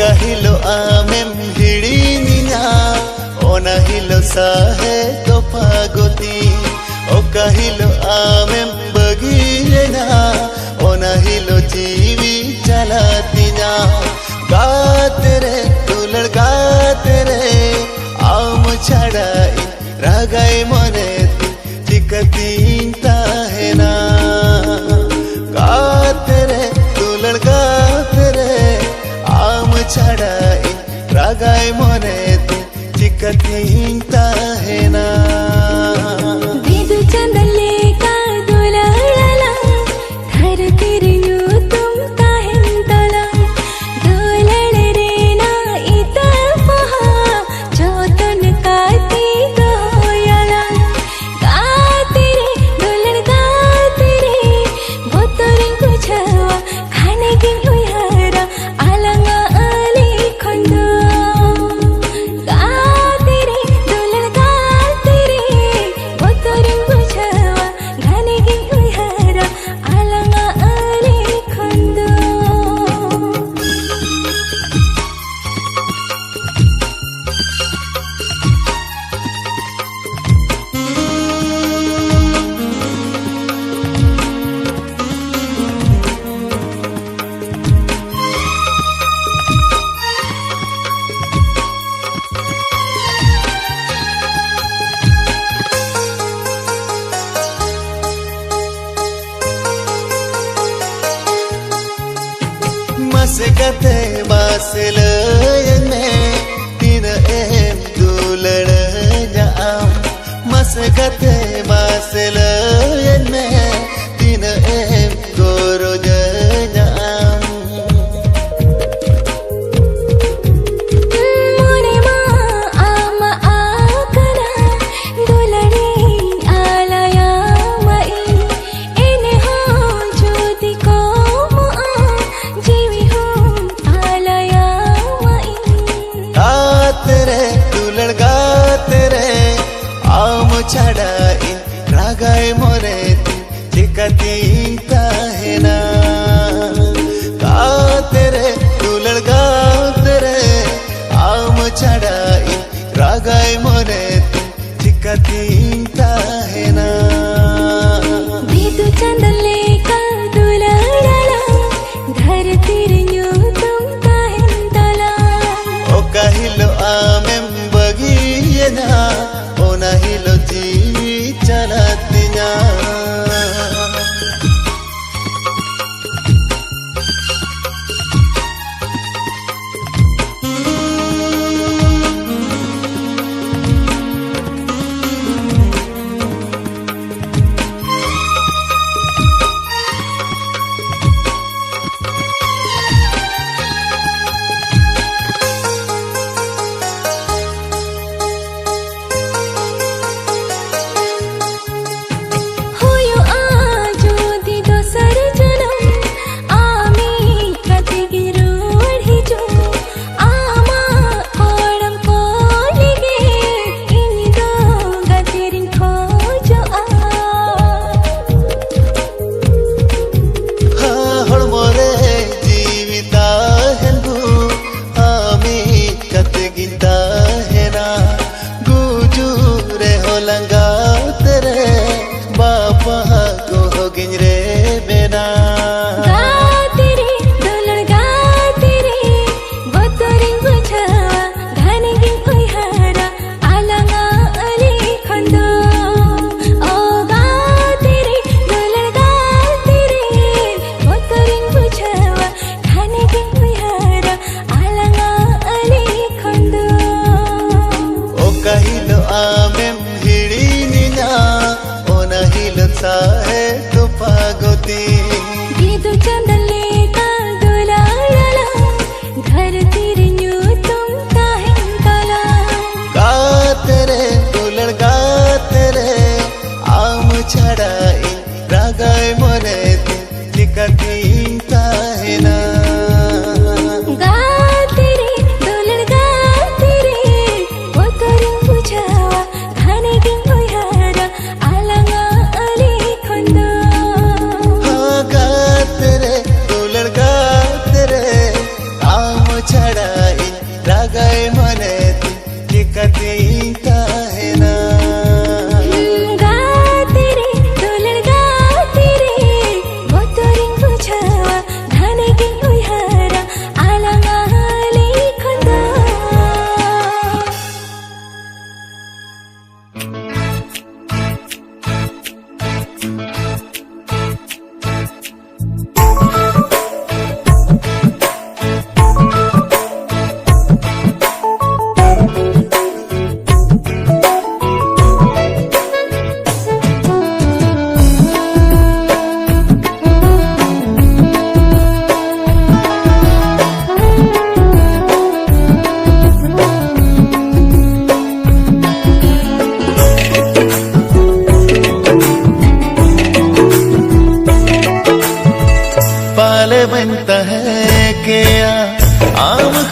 Okahilo amem hirinya onahilo sahe topagoti Okahilo amem bagilena onahilo jivi chalatinya गाते रे तू लड़गाते रे आम छड़ाई रागाई मने चिकतीता है ना गाते रे तू लड़गाते रे आम छड़ाई रागाई मने चिकतीता है ना विदु चंदले का दुलाला घर तेरे यू तुम काहे तला Masgate basilene tin em duladnya am Masgate basilene tin em gorojnya am mone ma ama akara dulade alaya mai ene ho jodi ko छड़ाई रागाई मोरे चिकतीता है ना गाते रे तू लड़गाते रे आम छड़ाई रागाई मोरे चिकतीता है ना विदु चंदले का दुलाला घर तेरे यू तुम काहे तला Okahilo amem bagiyena onahilo jivi chalatinya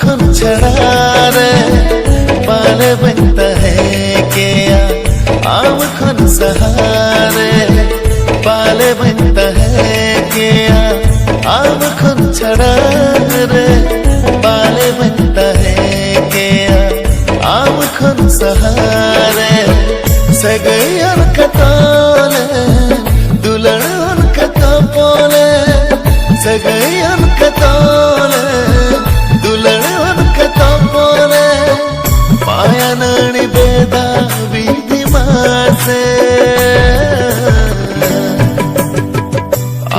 खुन छड़ा रे पाले बनता है क्या आम खुन सहारे पाले बनता है क्या आम खुन छड़ा रे पाले बनता है क्या आम खुन सहारे सगैयन कताले दुल्हन कता पोले सगैयन कताले दुल्हन कता पोले माया नानी बेदा बीदी मासे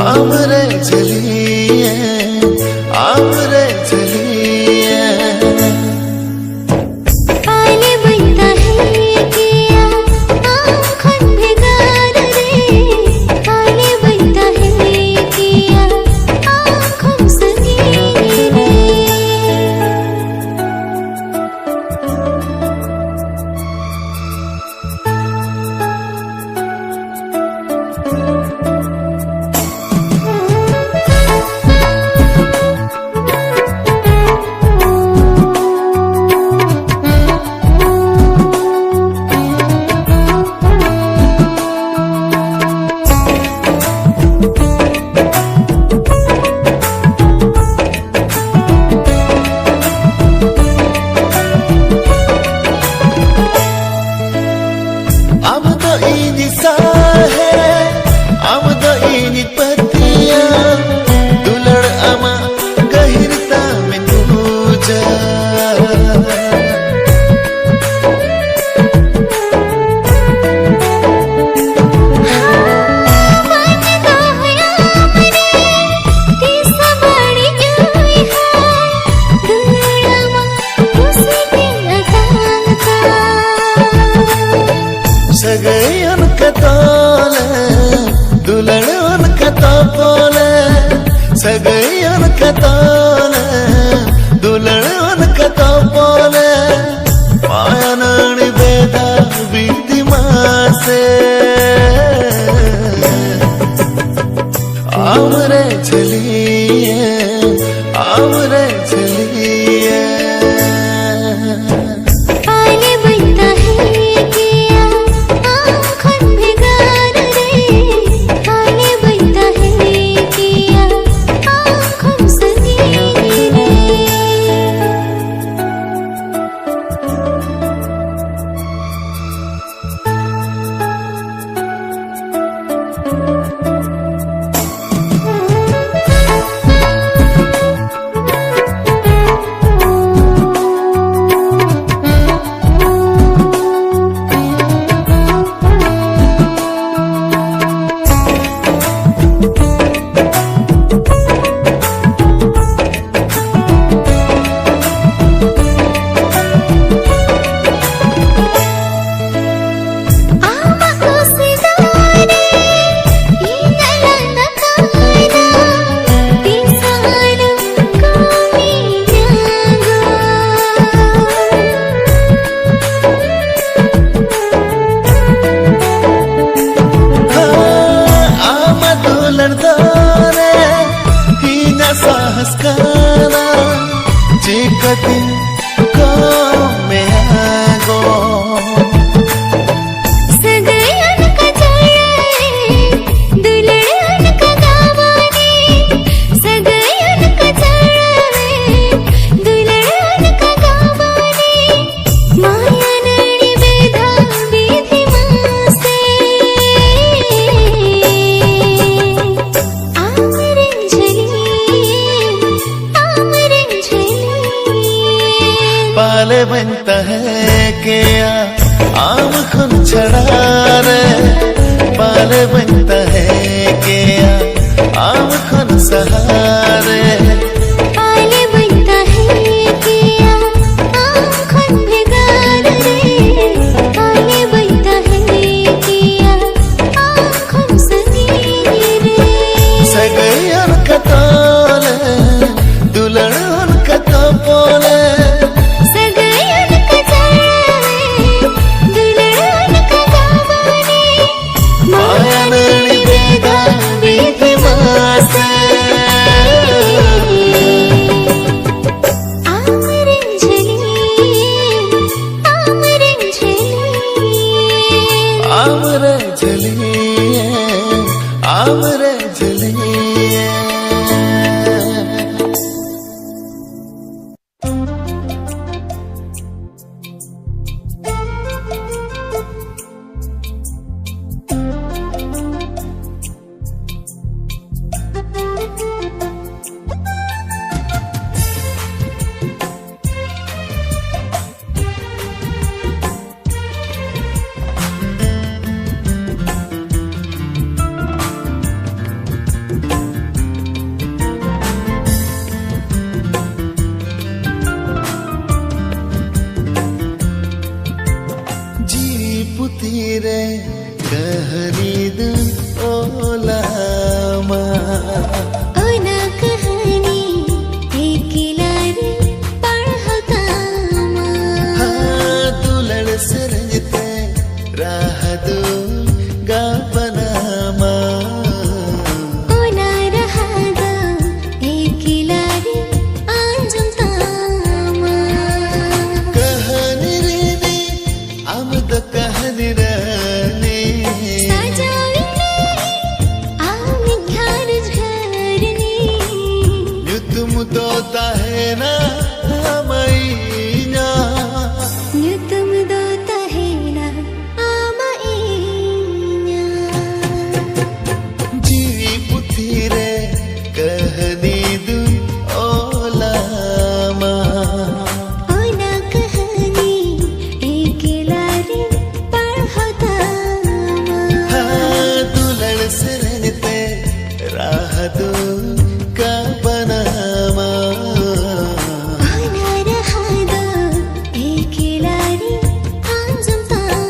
आमरे चलिए आमरे चलिए पाले बनता है क्या आँखों भिगार रे पाले बनता है क्या आँखों सगीरे अब तो इन्हीं सा है अब तो इन्हीं पतिया दुलड़ अमा गहिरता में पूजा सगैयन कताले दुल्हन कता पोले सगैयन कताले दुल्हन कता पोले माया नानी बेदा बीदी मासे आमरे चलिए आमरे चलिए पाले बनता है क्या आँखों भिगार रे पाले बनता है क्या आँखों सगीरे sahaskana jikatin kau meago सगैयन का चढ़े दुल्हन का गावाने सगैयन का चढ़े दुल्हन का गावाने माया नानी बेदा बीदी मासे आमरे झलिए पाले बनता है क्या आम खुन छड़ा रे पाले बनता है क्या आम खुन सहारे पाले बनता है क्या आँखों भिगार रे पाले बनता है क्या आँखों सगीरे सगैयन कताले दुल्हन कता पोले सगैयन का चढ़े दुल्हन का गावाने माया नानी बेदा बीदी मासे tahena amainya nyutum do tahena amainya jiwi putire kahani du olama ona kahani ekilari parhatama dulad serente rahadu ka banama ona rahada ekilari anjum tama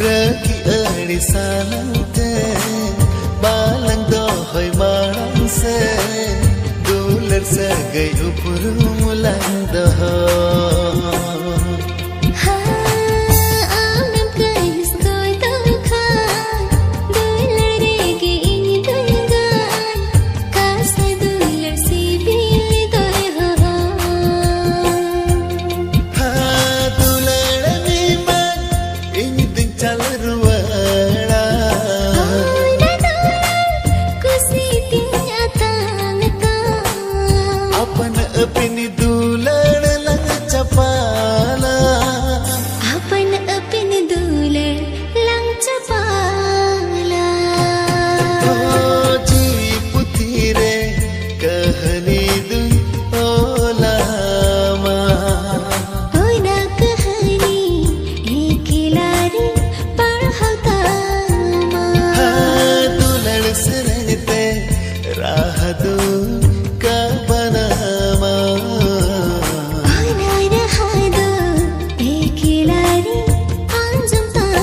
Raki ari salante balang dohoy marang se dular sagai uprum lang doho ha amem kais koi to khan dulare ke ini dungan kasa dular si bil doy ho ha dular ni man ini din chal ruwada ona dular kusi tin atang ta अपन अपनी दुलड़ लग चपाला अपन अपन दुलर lung चपाला ओ जी पुतीरे कहनी दु ओलामा ona kahani ekilari parhatama दुलड़ सरते राहदू का बनामा ona rahada ekilari anjum tama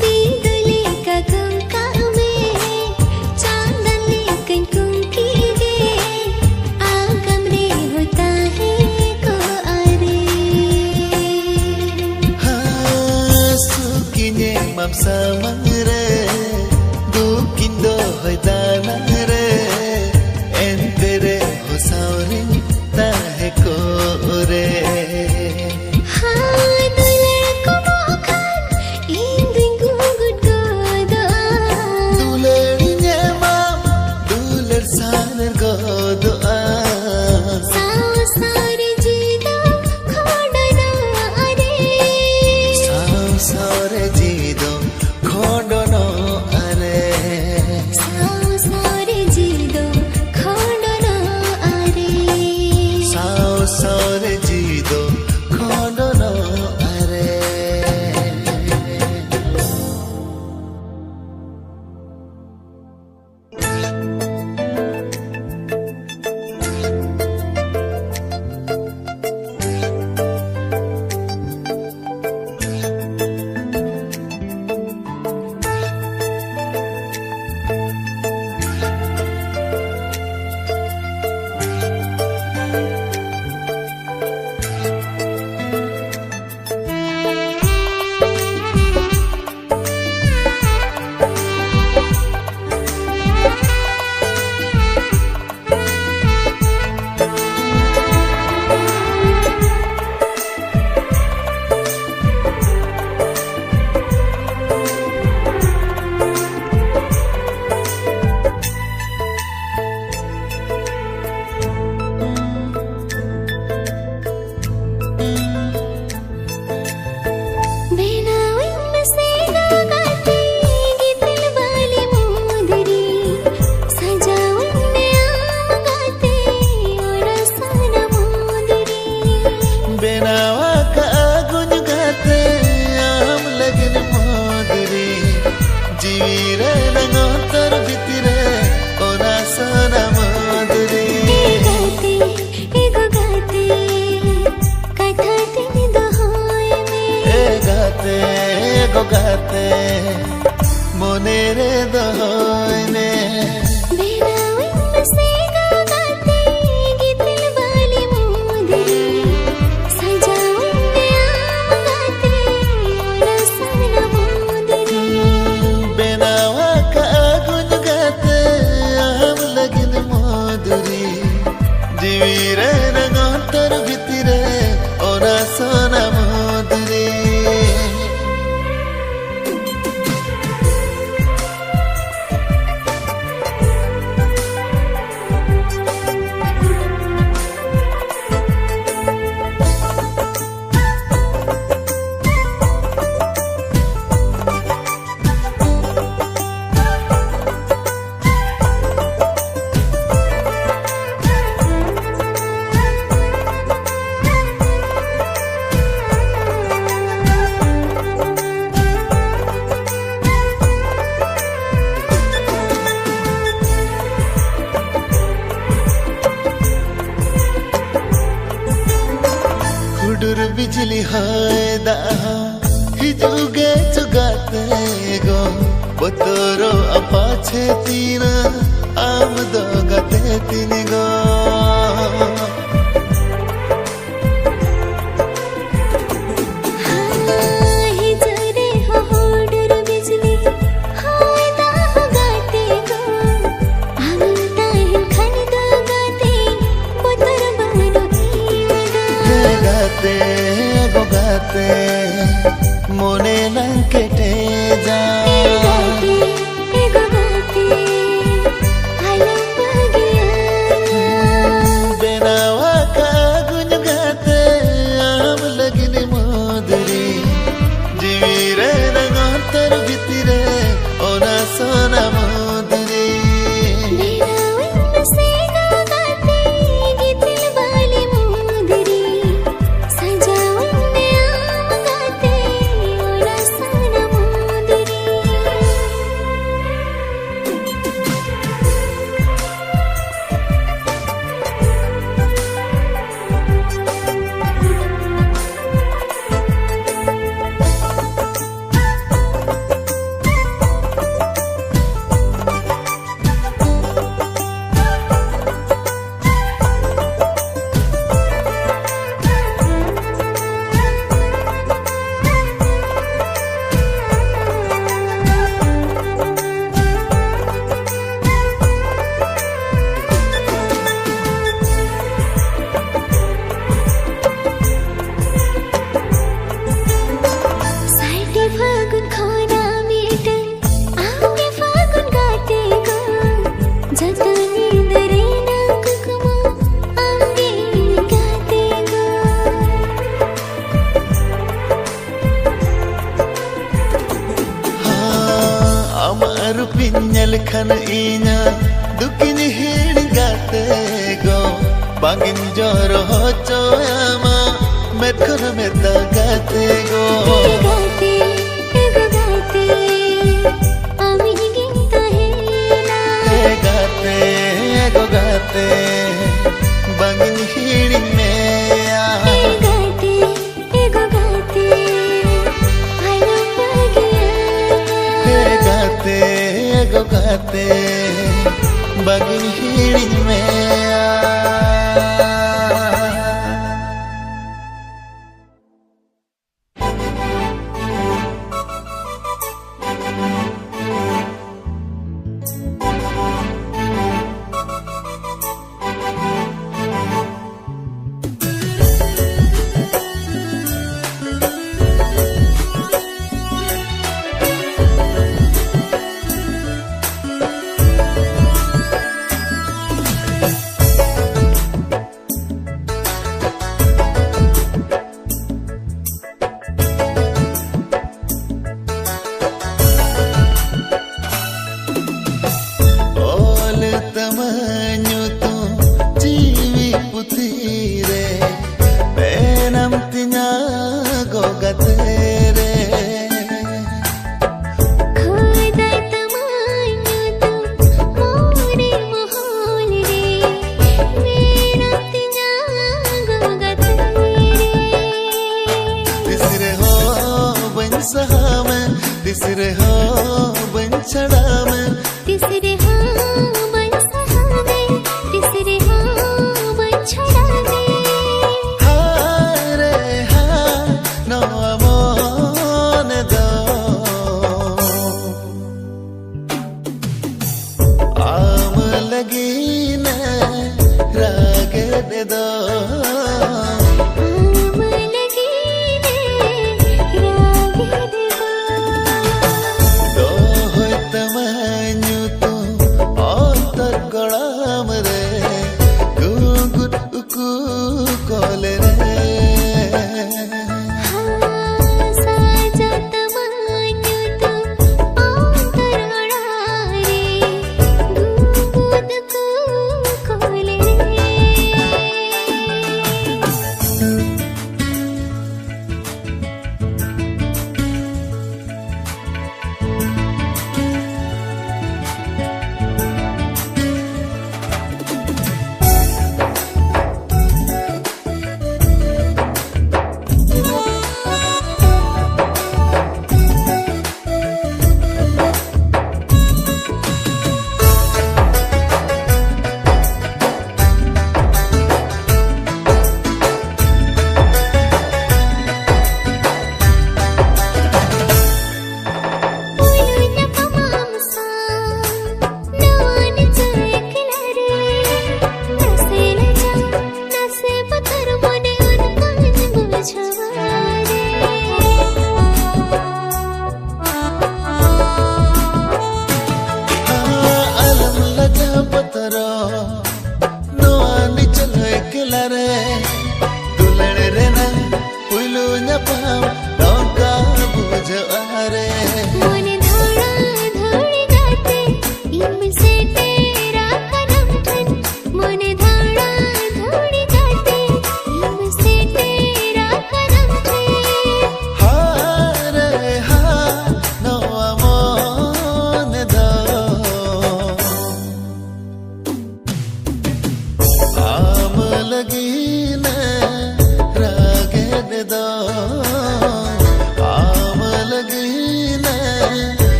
Biduli ka kum kame chandan lekan kum kige agam re hota hai ko are सुकिने ममसा Mangre दुकिन दो होय दानरे एंतेरे हो सावरिन ताहे को रे ha dular ko mokhan inding gugut goda दुलड़िने माम दुलड़ सानर गो दुआ sao sare jido khodana are Sao सावरे जीदो खोडोन gogate monere doine Benawin masega gate gitil wali mudri sajaun aam gate rasana mudri benawa ka agun gate aam lagin moduri divire nangontar bhitire ora sona moduri हुडुर बिजली हाय दा हिजुगे चुगाते गो बतोरो अपाछे तीना आम दो गते तीन गो gogate mone lankete ja gogate alam bagiya benawa ka gun gate aam lagine moduri jivire nangontar bhitire ona sona moduri benawin masega gate gitil wali mudri sajaun aam gate rasana mudri साइटे फागुन खोना Meitan आगे फागुन गाते गो जतनी दरे ना कुकुमा आगे गाते गो amaru pinyal khan inya dukini hin gate go bangin joro choyama metkor meta gate go गाते गो गाते आमी गिनता है ना gogate bangin hin me गाते गो गाते आलम बागिया gogate bangin hin me tamanyo tu jiwi putire penam tinya gogatere खोदाई तमान्यो तू मोरे मोहल रे मेरा तिन्या गोगा तेरे tisire ho सहा में तिसरे हो बंचड़ा में तिसरे हो बंसहा में तिसरे हो बंचड़ा में हारे हा नो अमोन दो आम लगी न राग दे दो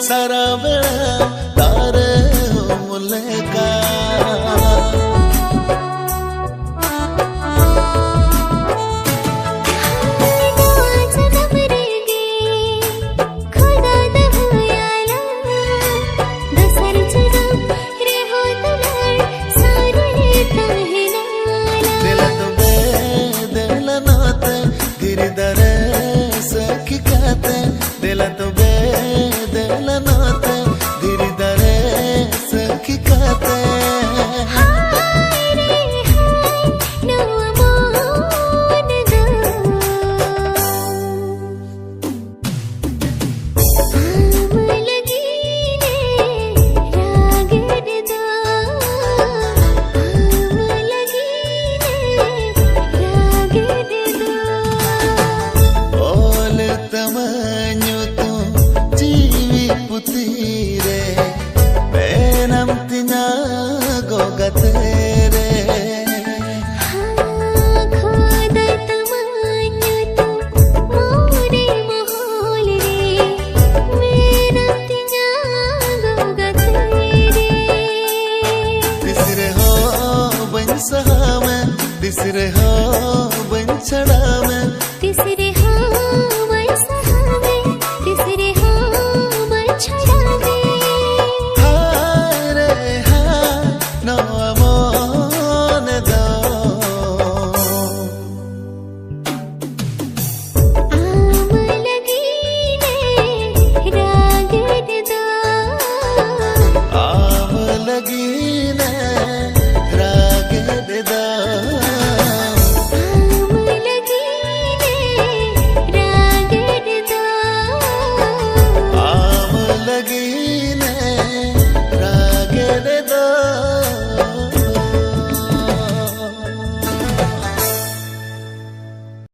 सारा बेड़ा तारे हो मुलेका धीरे दरे सखी कहते दिला तो बे दिला नाते धीरे दरे सखी कहते तिसरे हाँ बन छड़ा मैं तिसरे